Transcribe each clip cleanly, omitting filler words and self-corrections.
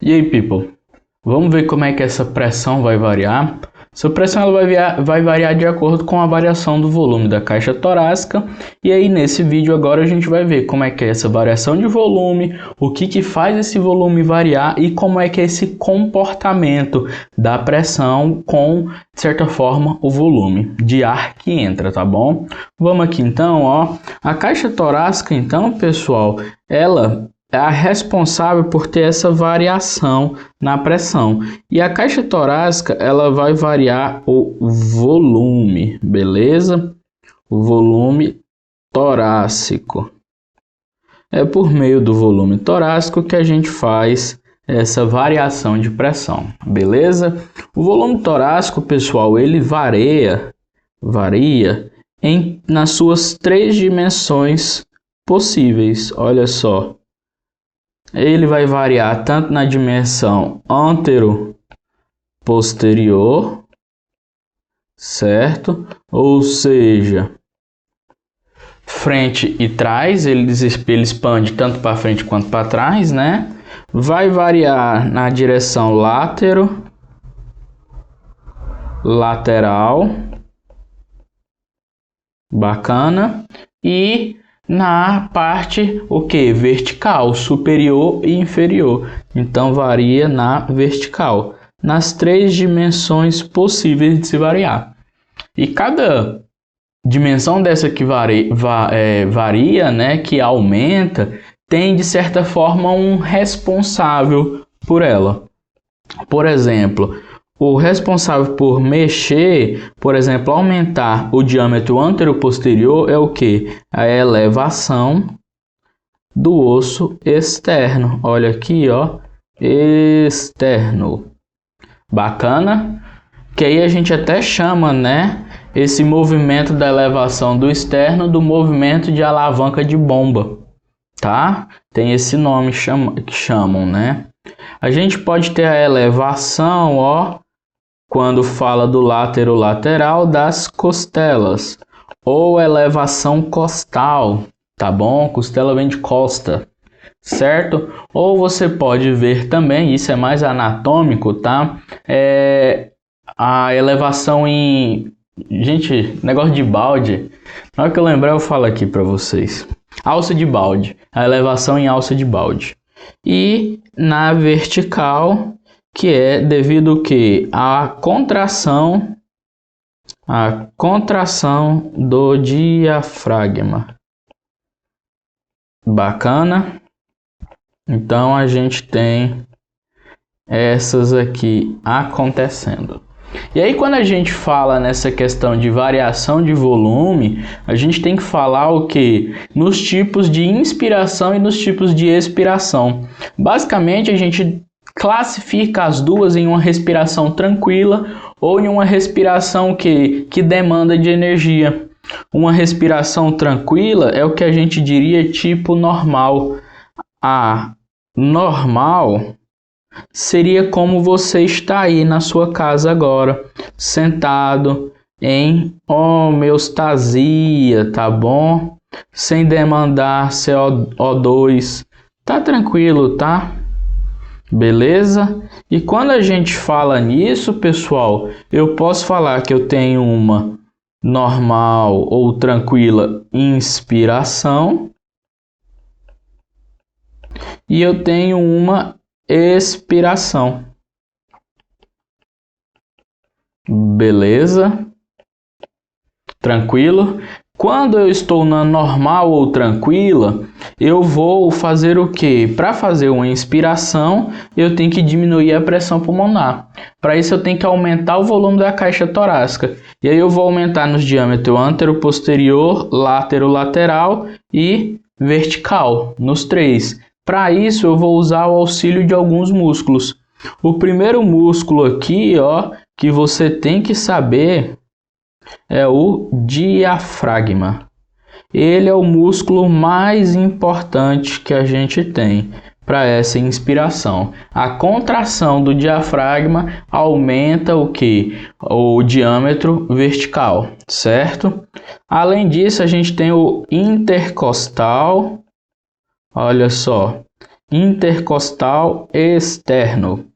E aí, people? Vamos ver como é que essa pressão vai variar? Essa pressão ela vai variar de acordo com a variação do volume da caixa torácica. E aí, nesse vídeo agora, a gente vai ver como é que é essa variação de volume, o que faz esse volume variar e como é que é esse comportamento da pressão com, de certa forma, o volume de ar que entra, tá bom? Vamos aqui então, ó. A caixa torácica, então, pessoal, ela é a responsável por ter essa variação na pressão. E a caixa torácica, ela vai variar o volume, beleza? O volume torácico. É por meio do volume torácico que a gente faz essa variação de pressão, beleza? O volume torácico, pessoal, ele varia nas suas três dimensões possíveis, olha só. Ele vai variar tanto na dimensão antero-posterior, certo? Ou seja, frente e trás, ele expande tanto para frente quanto para trás, né? Vai variar na direção lateral, bacana, e na parte vertical, superior e inferior. Então varia na vertical, nas três dimensões possíveis de se variar. E cada dimensão dessa que varia, né, que aumenta, tem de certa forma um responsável por ela. Por exemplo, o responsável por mexer, por exemplo, aumentar o diâmetro antero-posterior é o que? A elevação do osso externo. Olha aqui, ó, externo. Bacana? Que aí a gente até chama, né, esse movimento da elevação do externo do movimento de alavanca de bomba, tá? Tem esse nome que chamam, né? A gente pode ter a elevação, ó, quando fala do lateral das costelas, ou elevação costal, tá bom? Costela vem de costa, certo? Ou você pode ver também, isso é mais anatômico, tá? A elevação em... Gente, negócio de balde, na hora que eu lembrar eu falo aqui para vocês. Alça de balde, a elevação em alça de balde. E na vertical, que é devido que a contração do diafragma. Bacana? Então a gente tem essas aqui acontecendo. E aí quando a gente fala nessa questão de variação de volume, a gente tem que falar o que? Nos tipos de inspiração e nos tipos de expiração. Basicamente a gente classifica as duas em uma respiração tranquila ou em uma respiração que demanda de energia. Uma respiração tranquila é o que a gente diria tipo normal. A normal seria como você está aí na sua casa agora, sentado em homeostasia, tá bom? Sem demandar CO2, tá tranquilo, tá? Beleza? E quando a gente fala nisso, pessoal, eu posso falar que eu tenho uma normal ou tranquila inspiração e eu tenho uma expiração. Beleza? Tranquilo? Quando eu estou na normal ou tranquila, eu vou fazer o que? Para fazer uma inspiração, eu tenho que diminuir a pressão pulmonar. Para isso, eu tenho que aumentar o volume da caixa torácica. E aí eu vou aumentar nos diâmetros antero-posterior, lateral e vertical, nos três. Para isso, eu vou usar o auxílio de alguns músculos. O primeiro músculo aqui, ó, que você tem que saber é o diafragma. Ele é o músculo mais importante que a gente tem para essa inspiração. A contração do diafragma aumenta o que? O diâmetro vertical, certo? Além disso, a gente tem o intercostal. Olha só, intercostal externo.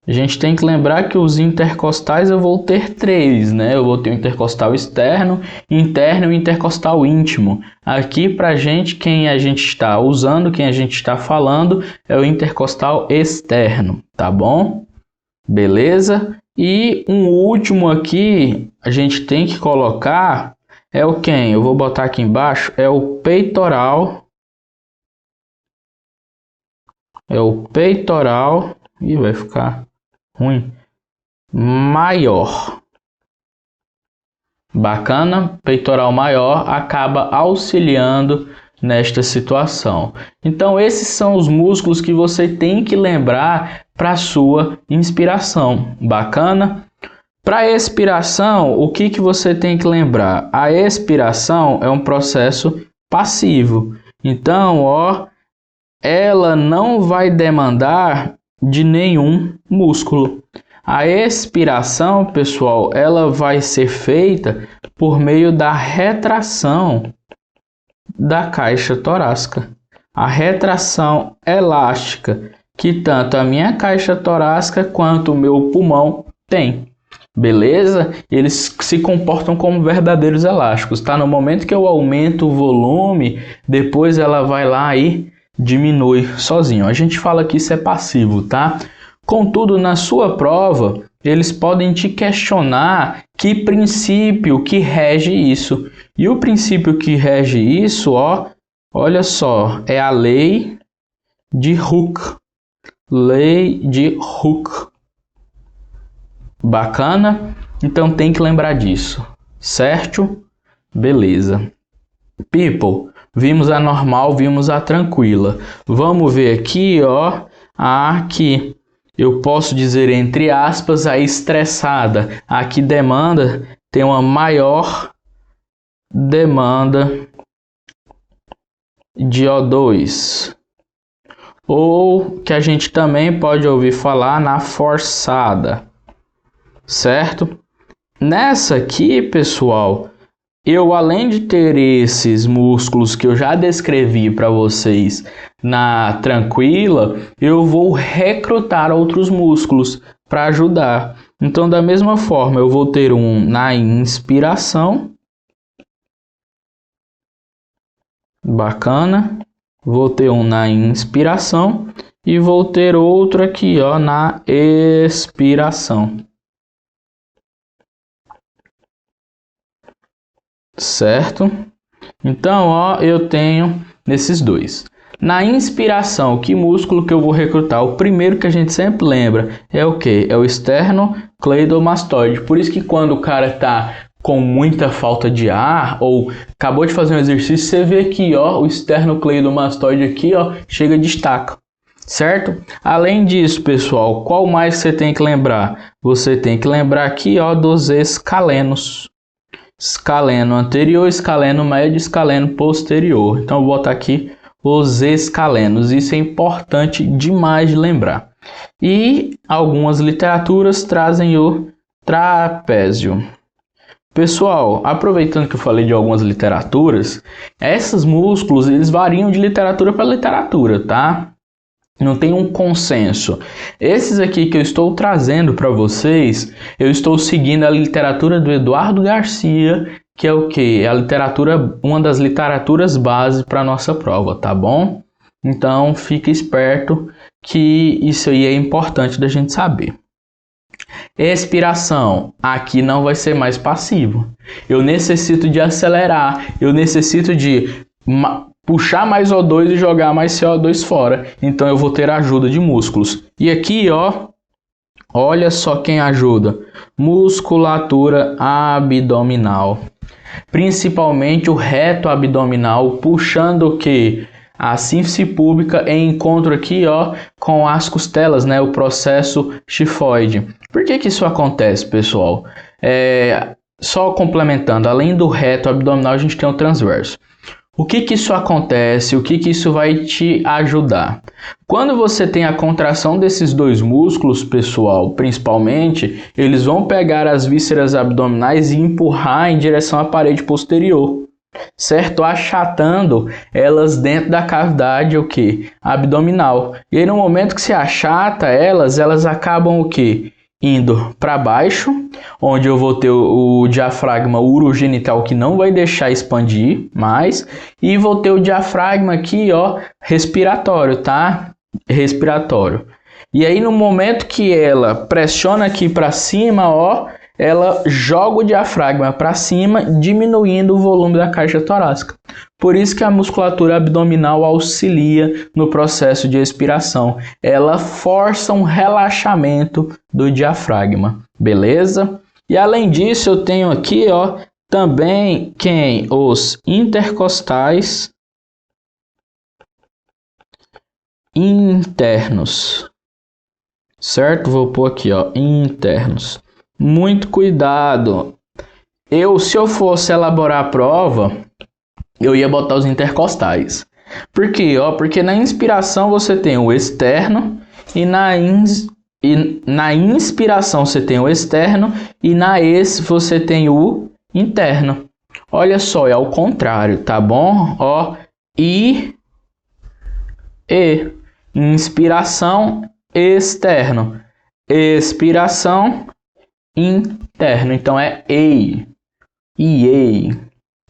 A gente tem que lembrar que os intercostais eu vou ter 3, né? Eu vou ter o intercostal externo, interno e intercostal íntimo. Aqui pra gente, quem a gente está usando, quem a gente está falando é o intercostal externo, tá bom? Beleza? E um último aqui, a gente tem que colocar, é o quem? Eu vou botar aqui embaixo, é o peitoral. É o peitoral, e vai ficar ruim, maior. Bacana? Peitoral maior acaba auxiliando nesta situação. Então esses são os músculos que você tem que lembrar para sua inspiração. Bacana? Para expiração, o que você tem que lembrar? A expiração é um processo passivo. Então, ó, ela não vai demandar de nenhum músculo. A expiração, pessoal, ela vai ser feita por meio da retração da caixa torácica. A retração elástica que tanto a minha caixa torácica quanto o meu pulmão tem. Beleza? Eles se comportam como verdadeiros elásticos, tá? No momento que eu aumento o volume, depois ela vai lá e diminui sozinho. A gente fala que isso é passivo, tá? Contudo, na sua prova, eles podem te questionar que princípio que rege isso. E o princípio que rege isso, ó, olha só, é a lei de Hooke. Lei de Hooke. Bacana? Então tem que lembrar disso, certo? Beleza. People, vimos a normal, vimos a tranquila. Vamos ver aqui, ó, a que eu posso dizer entre aspas a estressada. A que demanda, tem uma maior demanda de O2. Ou que a gente também pode ouvir falar na forçada, certo? Nessa aqui, pessoal, eu, além de ter esses músculos que eu já descrevi para vocês na tranquila, eu vou recrutar outros músculos para ajudar. Então, da mesma forma, eu vou ter um na inspiração. Bacana. Vou ter um na inspiração e vou ter outro aqui, ó, na expiração. Certo? Então, ó, eu tenho nesses dois. Na inspiração, que músculo que eu vou recrutar? O primeiro que a gente sempre lembra é o quê? É o esternocleidomastoide. Por isso que quando o cara tá com muita falta de ar ou acabou de fazer um exercício, você vê aqui, ó, o esternocleidomastoide aqui, ó, chega e destaca. Certo? Além disso, pessoal, qual mais você tem que lembrar? Você tem que lembrar aqui, ó, dos escalenos. Escaleno anterior, escaleno médio, escaleno posterior. Então, eu vou botar aqui os escalenos. Isso é importante demais de lembrar. E algumas literaturas trazem o trapézio. Pessoal, aproveitando que eu falei de algumas literaturas, esses músculos eles variam de literatura para literatura, tá? Não tem um consenso. Esses aqui que eu estou trazendo para vocês, eu estou seguindo a literatura do Eduardo Garcia, que é o quê? A literatura, uma das literaturas base para a nossa prova, tá bom? Então, fique esperto que isso aí é importante da gente saber. Expiração, aqui não vai ser mais passivo. Eu necessito de acelerar, eu necessito de puxar mais O2 e jogar mais CO2 fora. Então eu vou ter ajuda de músculos. E aqui, ó, olha só quem ajuda. Musculatura abdominal. Principalmente o reto abdominal, puxando o quê? A síntese púbica em encontro aqui, ó, com as costelas, né? O processo xifoide. Por que que isso acontece, pessoal? Só complementando, além do reto abdominal, a gente tem o transverso. O que que isso acontece? O que que isso vai te ajudar? Quando você tem a contração desses dois músculos, pessoal, principalmente, eles vão pegar as vísceras abdominais e empurrar em direção à parede posterior. certo? Achatando elas dentro da cavidade, o quê? Abdominal. E aí no momento que se achata elas acabam o quê? Indo para baixo, onde eu vou ter o diafragma urogenital que não vai deixar expandir mais, e vou ter o diafragma aqui, ó, respiratório, tá? Respiratório. E aí no momento que ela pressiona aqui para cima, ó, ela joga o diafragma para cima, diminuindo o volume da caixa torácica. Por isso que a musculatura abdominal auxilia no processo de expiração. Ela força um relaxamento do diafragma, beleza? E além disso, eu tenho aqui, ó, também os intercostais internos, certo? Vou pôr aqui, ó, internos. Muito cuidado. Se eu fosse elaborar a prova, eu ia botar os intercostais. Por quê? Porque na inspiração você tem o externo e na inspiração você tem o externo e na você tem o interno. Olha só, é ao contrário, tá bom? Ó, inspiração, externo. Expiração, interno. Então é EI.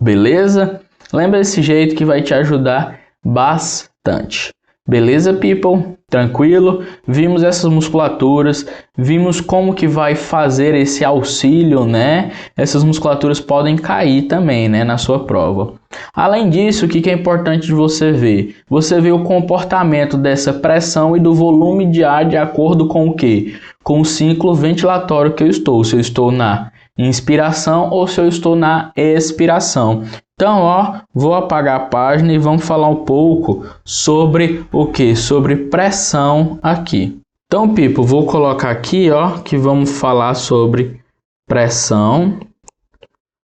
Beleza? Lembra desse jeito que vai te ajudar bastante. Beleza, people? Tranquilo? Vimos essas musculaturas, vimos como que vai fazer esse auxílio, né? Essas musculaturas podem cair também, né, na sua prova. Além disso, o que é importante de você ver? Você vê o comportamento dessa pressão e do volume de ar de acordo com o quê? Com o ciclo ventilatório que eu estou. Se eu estou na inspiração ou se eu estou na expiração. Então, ó, vou apagar a página e vamos falar um pouco sobre o que? Sobre pressão aqui. Então, people, vou colocar aqui, ó, que vamos falar sobre pressão,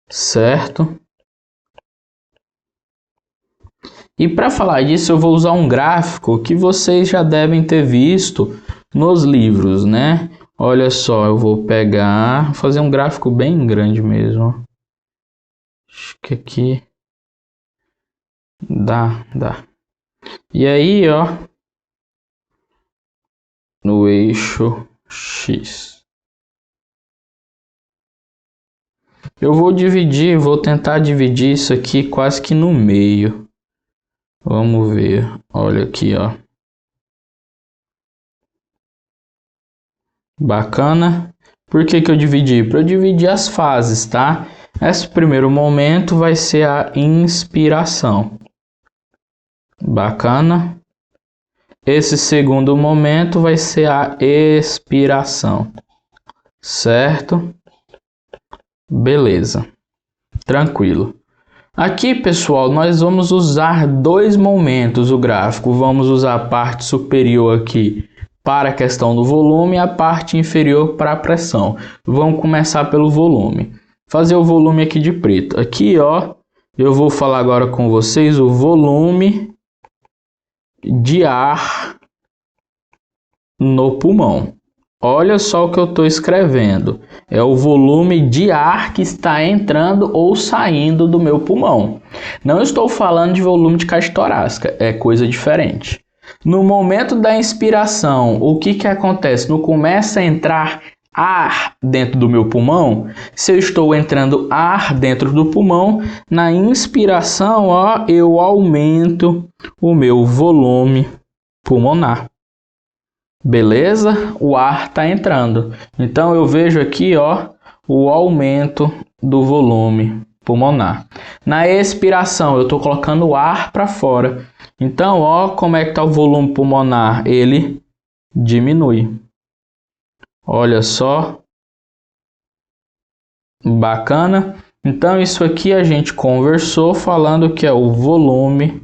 certo? E para falar disso, eu vou usar um gráfico que vocês já devem ter visto nos livros, né? Olha só, eu vou pegar, fazer um gráfico bem grande mesmo. Acho que aqui dá. E aí, ó, no eixo X. Eu vou tentar dividir isso aqui quase que no meio. Vamos ver, olha aqui, ó. Bacana. Por que eu dividi? Para eu dividir as fases, tá? Esse primeiro momento vai ser a inspiração. Bacana. Esse segundo momento vai ser a expiração. Certo? Beleza. Tranquilo. Aqui, pessoal, nós vamos usar dois momentos o gráfico. Vamos usar a parte superior aqui para a questão do volume e a parte inferior para a pressão. Vamos começar pelo volume. Fazer o volume aqui de preto. Aqui, ó, eu vou falar agora com vocês o volume de ar no pulmão. Olha só o que eu estou escrevendo. É o volume de ar que está entrando ou saindo do meu pulmão. Não estou falando de volume de caixa torácica, é coisa diferente. No momento da inspiração, o que acontece? Não começa a entrar ar dentro do meu pulmão? Se eu estou entrando ar dentro do pulmão, na inspiração, ó, eu aumento o meu volume pulmonar. Beleza? O ar está entrando. Então eu vejo aqui, ó, o aumento do volume pulmonar. Na expiração, eu estou colocando o ar para fora. Então, ó, como é que está o volume pulmonar? Ele diminui. Olha só. Bacana. Então, isso aqui a gente conversou falando que é o volume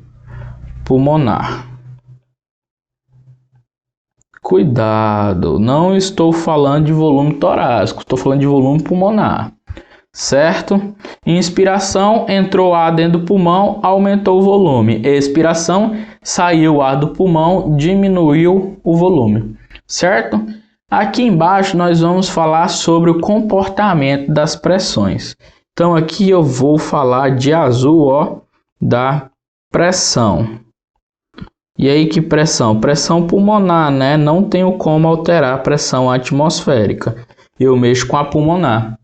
pulmonar. Cuidado, não estou falando de volume torácico, estou falando de volume pulmonar, certo? Inspiração, entrou ar dentro do pulmão, aumentou o volume. Expiração, saiu ar do pulmão, diminuiu o volume, certo? Aqui embaixo nós vamos falar sobre o comportamento das pressões. Então aqui eu vou falar de azul, ó, da pressão. E aí que pressão? Pressão pulmonar, né? Não tenho como alterar a pressão atmosférica. Eu mexo com a pulmonar.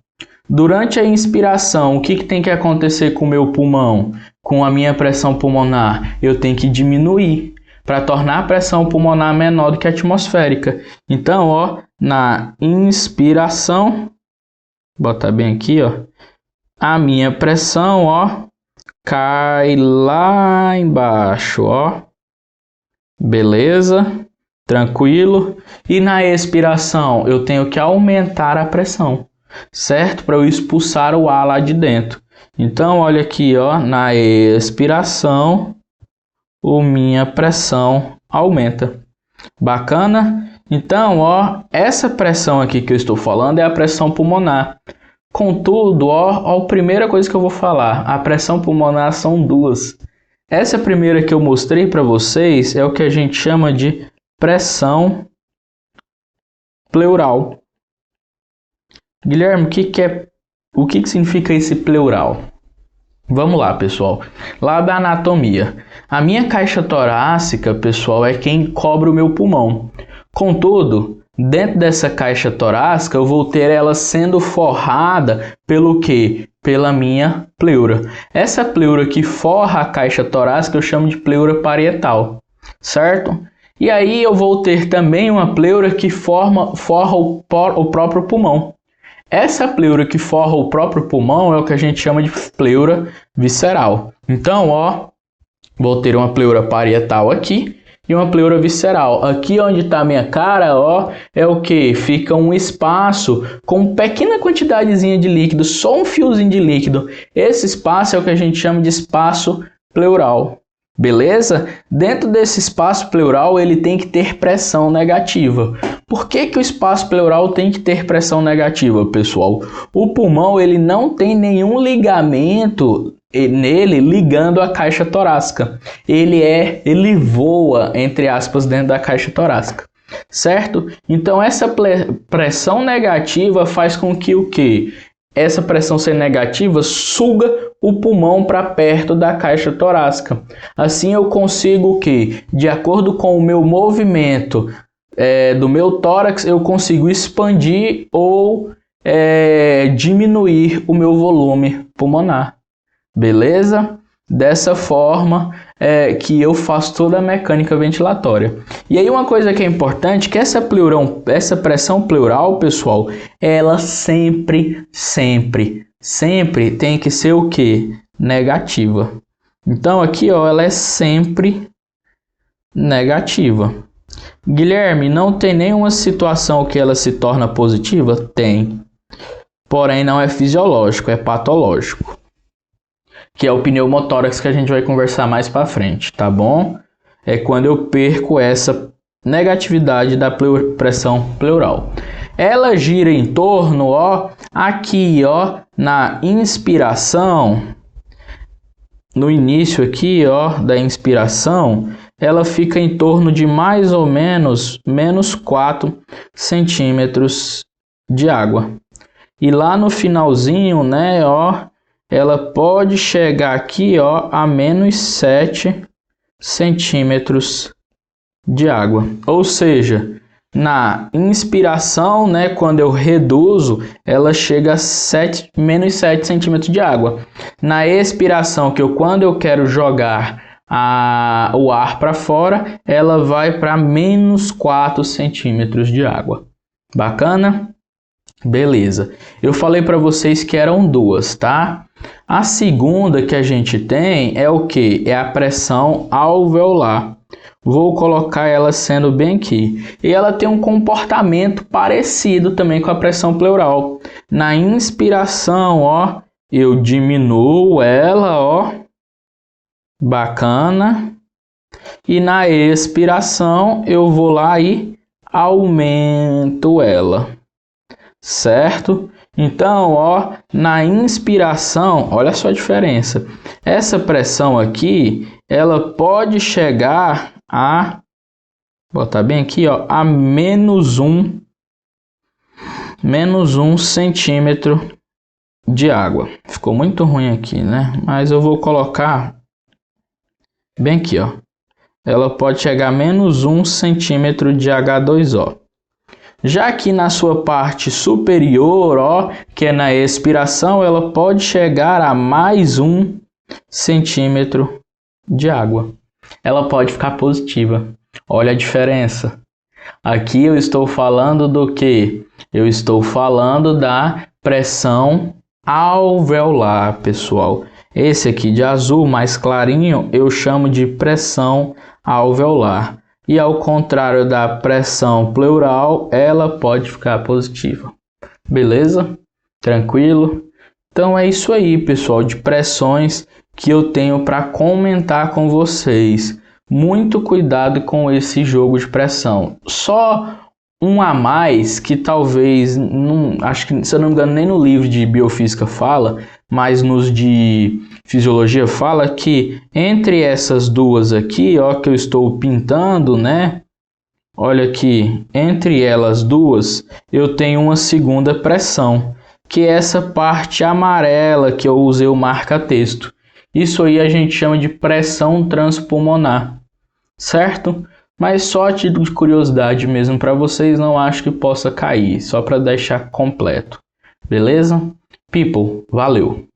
Durante a inspiração, o que tem que acontecer com o meu pulmão? Com a minha pressão pulmonar? Eu tenho que diminuir para tornar a pressão pulmonar menor do que a atmosférica. Então, ó, na inspiração, botar bem aqui, ó, a minha pressão, ó, cai lá embaixo, ó. Beleza? Tranquilo? E na expiração, eu tenho que aumentar a pressão, certo? Para eu expulsar o ar lá de dentro. Então, olha aqui, ó, na expiração, minha pressão aumenta. Bacana? Então, ó, essa pressão aqui que eu estou falando é a pressão pulmonar. Contudo, ó, a primeira coisa que eu vou falar, a pressão pulmonar são duas. Essa primeira que eu mostrei para vocês é o que a gente chama de pressão pleural. Guilherme, o que significa esse pleural? Vamos lá, pessoal. Lá da anatomia. A minha caixa torácica, pessoal, é quem cobre o meu pulmão. Contudo, dentro dessa caixa torácica, eu vou ter ela sendo forrada pelo quê? Pela minha pleura. Essa pleura que forra a caixa torácica eu chamo de pleura parietal, certo? E aí eu vou ter também uma pleura que forra o próprio pulmão. Essa pleura que forra o próprio pulmão é o que a gente chama de pleura visceral. Então, ó, vou ter uma pleura parietal aqui e uma pleura visceral. Aqui onde está a minha cara, ó, é o que? Fica um espaço com pequena quantidadezinha de líquido, só um fiozinho de líquido. Esse espaço é o que a gente chama de espaço pleural. Beleza? Dentro desse espaço pleural, ele tem que ter pressão negativa. Por que o espaço pleural tem que ter pressão negativa, pessoal? O pulmão, ele não tem nenhum ligamento nele ligando a caixa torácica. Ele voa, entre aspas, dentro da caixa torácica, certo? Então essa pressão negativa faz com que o quê? Essa pressão ser negativa suga o pulmão para perto da caixa torácica. Assim eu consigo o quê? De acordo com o meu movimento do meu tórax, eu consigo expandir ou diminuir o meu volume pulmonar. Beleza? Dessa forma que eu faço toda a mecânica ventilatória. E aí uma coisa que é importante, que essa pressão pleural, pessoal, ela sempre tem que ser o quê? Negativa. Então aqui, ó, ela é sempre negativa. Guilherme, não tem nenhuma situação que ela se torna positiva? Tem. Porém não é fisiológico, é patológico. Que é o pneumotórax que a gente vai conversar mais para frente, tá bom? É quando eu perco essa negatividade da pressão pleural. Ela gira em torno, ó, aqui, ó, na inspiração, no início aqui, ó, da inspiração, ela fica em torno de mais ou menos menos 4 centímetros de água. E lá no finalzinho, né, ó, ela pode chegar aqui, ó, a menos 7 centímetros de água. Ou seja, na inspiração, né, quando eu reduzo, ela chega a menos 7 centímetros de água. Na expiração, quando eu quero jogar o ar para fora, ela vai para menos 4 centímetros de água. Bacana? Beleza. Eu falei para vocês que eram duas, tá? A segunda que a gente tem é o que? É a pressão alveolar. Vou colocar ela sendo bem aqui. E ela tem um comportamento parecido também com a pressão pleural. Na inspiração, ó, eu diminuo ela, ó. Bacana. E na expiração, eu vou lá e aumento ela. Certo? Então, ó, na inspiração, olha só a diferença. Essa pressão aqui, ela pode chegar a, botar bem aqui, ó, a menos 1 centímetro de água. Ficou muito ruim aqui, né? Mas eu vou colocar bem aqui, ó. Ela pode chegar a menos 1 centímetro de H2O. Já aqui na sua parte superior, ó, que é na expiração, ela pode chegar a mais 1 centímetro de água. Ela pode ficar positiva. Olha a diferença. Aqui eu estou falando do que? Eu estou falando da pressão alveolar, pessoal. Esse aqui de azul mais clarinho eu chamo de pressão alveolar. E ao contrário da pressão pleural, ela pode ficar positiva. Beleza? Tranquilo? Então é isso aí, pessoal, de pressões que eu tenho para comentar com vocês. Muito cuidado com esse jogo de pressão. Só um a mais que talvez, não, acho que se eu não me engano nem no livro de biofísica fala, mas nos de fisiologia fala que entre essas duas aqui, ó, que eu estou pintando, né? Olha aqui, entre elas duas eu tenho uma segunda pressão, que é essa parte amarela que eu usei o marca-texto. Isso aí a gente chama de pressão transpulmonar, certo? Mas só a título de curiosidade mesmo para vocês, não acho que possa cair, só para deixar completo. Beleza? People, valeu!